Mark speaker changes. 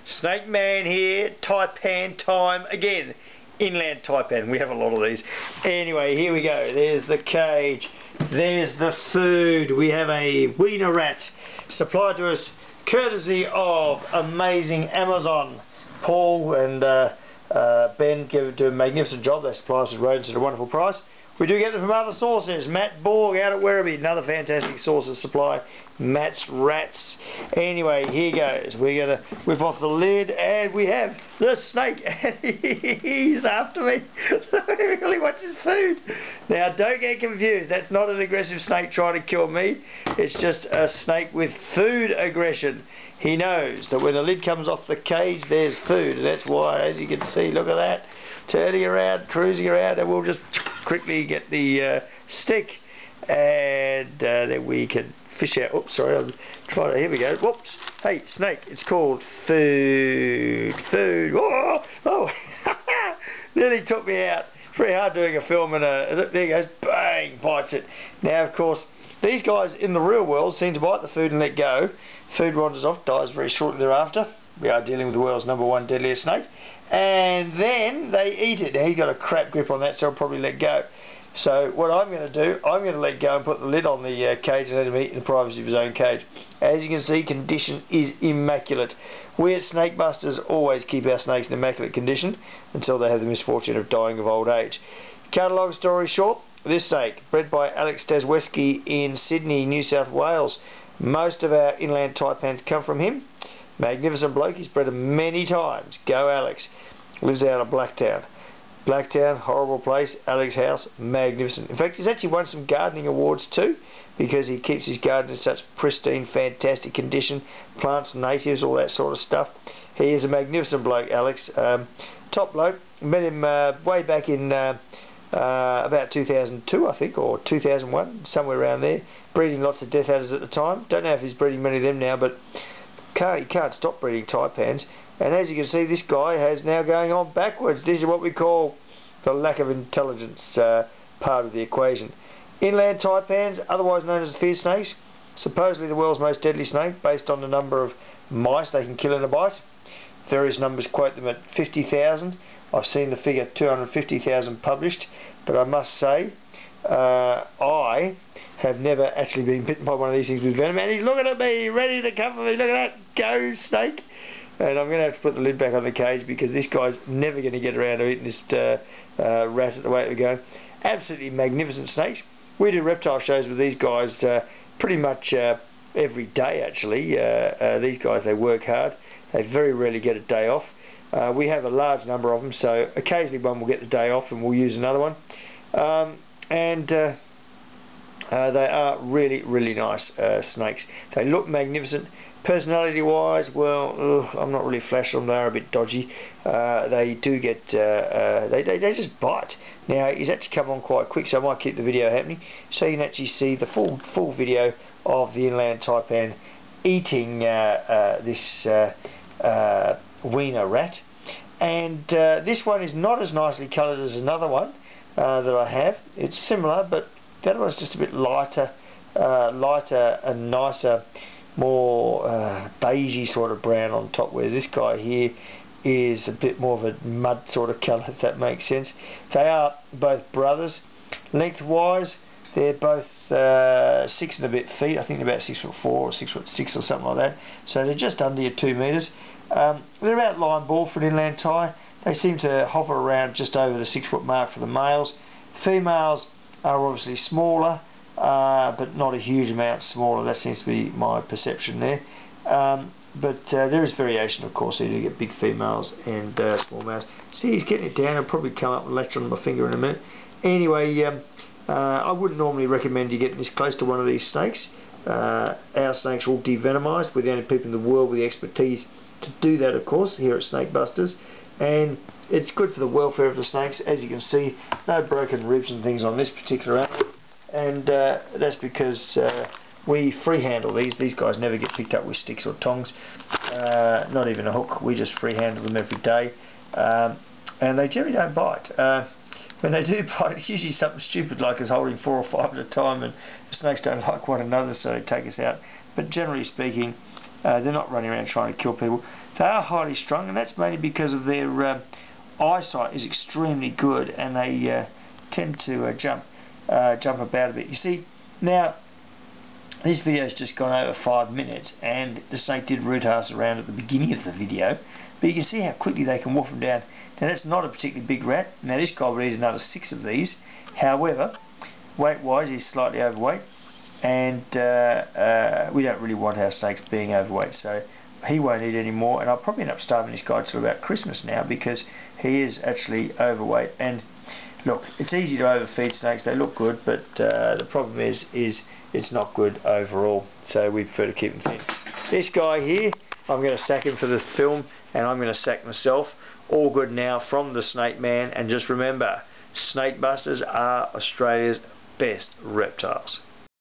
Speaker 1: Snake Man here, Taipan time again. Inland Taipan, we have a lot of these. Anyway, here we go. There's the cage. There's the food. We have a wiener rat supplied to us courtesy of amazing Amazon. Paul and Ben do a magnificent job. They supply us with rodents at a wonderful price. We do get them from other sources. Matt Borg out at Werribee, another fantastic source of supply. Matt's Rats. Anyway, here goes. We're going to whip off the lid, and we have the snake. He's after me. He really wants his food. Now, don't get confused. That's not an aggressive snake trying to kill me. It's just a snake with food aggression. He knows that when the lid comes off the cage, there's food. And that's why, as you can see, look at that. Turning around, cruising around, and we'll just quickly get the stick, and then we can fish out. Oops, sorry, I'm trying to. Here we go. Whoops. Hey, snake. It's called food. Food. Oh, oh. Nearly took me out. Pretty hard doing a film, and there he goes. Bang, bites it. Now, of course, these guys in the real world seem to bite the food and let go. Food wanders off, dies very shortly thereafter. We are dealing with the world's #1 deadliest snake. And then they eat it. Now, he's got a crap grip on that, so he'll probably let go. So what I'm going to do, I'm going to let go and put the lid on the cage and let him eat in the privacy of his own cage. As you can see, condition is immaculate. We at Snake Busters always keep our snakes in immaculate condition until they have the misfortune of dying of old age. Cut a long story short, this snake, bred by Alex Stasweski in Sydney, New South Wales. Most of our inland taipans come from him. Magnificent bloke, he's bred them many times. Go Alex. Lives out of Blacktown. Blacktown, horrible place. Alex house, magnificent. In fact, he's actually won some gardening awards too, because he keeps his garden in such pristine, fantastic condition. Plants, natives, all that sort of stuff. He is a magnificent bloke, Alex. Top bloke. Met him way back in about 2002, I think, or 2001, somewhere around there. Breeding lots of death adders at the time. Don't know if he's breeding many of them now, but he can't stop breeding taipans. And as you can see, this guy has now going on backwards. This is what we call the lack of intelligence part of the equation. Inland taipans, otherwise known as fear snakes, supposedly the world's most deadly snake based on the number of mice they can kill in a bite. Various numbers quote them at 50,000. I've seen the figure 250,000 published, but I must say I have never actually been bitten by one of these things with venom, and he's looking at me, ready to come for me. Look at that, go snake. And I'm going to have to put the lid back on the cage because this guy's never going to get around to eating this rat at the way we're going. Absolutely magnificent snakes. We do reptile shows with these guys pretty much every day actually. These guys, they work hard. They very rarely get a day off. We have a large number of them, so occasionally one will get the day off and we'll use another one. They are really, really nice snakes. They look magnificent. Personality wise, well, I'm not really flashing them. They are a bit dodgy. They do get they just bite. Now he's actually come on quite quick, so I might keep the video happening so you can actually see the full video of the inland taipan eating this wiener rat. And this one is not as nicely coloured as another one that I have. It's similar, but the other one's just a bit lighter and nicer, more beigey sort of brown on top, whereas this guy here is a bit more of a mud sort of colour, if that makes sense. They are both brothers. Lengthwise, they're both 6 and a bit feet. I think they're about 6'4" or 6'6" or something like that. So they're just under your 2 metres. They're about line ball for an inland tie. They seem to hover around just over the 6 foot mark for the males. Females are obviously smaller, but not a huge amount smaller. That seems to be my perception there. But there is variation, of course. So you do get big females and small males. See, he's getting it down. I'll probably come up and latch on my finger in a minute. Anyway, I wouldn't normally recommend you getting this close to one of these snakes. Our snakes are all devenomized. We're the only people in the world with the expertise to do that, of course, here at Snake Busters. And it's good for the welfare of the snakes. As you can see, no broken ribs and things on this particular animal. And that's because we free handle these. These guys never get picked up with sticks or tongs, not even a hook. We just free handle them every day, and they generally don't bite. When they do bite, it's usually something stupid like us holding 4 or 5 at a time, and the snakes don't like one another, so they take us out. But generally speaking, they're not running around trying to kill people. They are highly strung, and that's mainly because of their eyesight is extremely good, and they tend to jump about a bit. You see, now this video's just gone over 5 minutes, and the snake did root us around at the beginning of the video, but you can see how quickly they can wolf them down. Now that's not a particularly big rat. Now this guy would eat another 6 of these. However, weight wise he's slightly overweight, and we don't really want our snakes being overweight, so he won't eat any more, and I'll probably end up starving this guy till about Christmas now, because he is actually overweight. And look, it's easy to overfeed snakes. They look good, but the problem is it's not good overall, so we prefer to keep them thin. This guy here, I'm going to sack him for the film, and I'm going to sack myself. All good now from the Snake Man, and just remember, snake busters are Australia's best reptiles.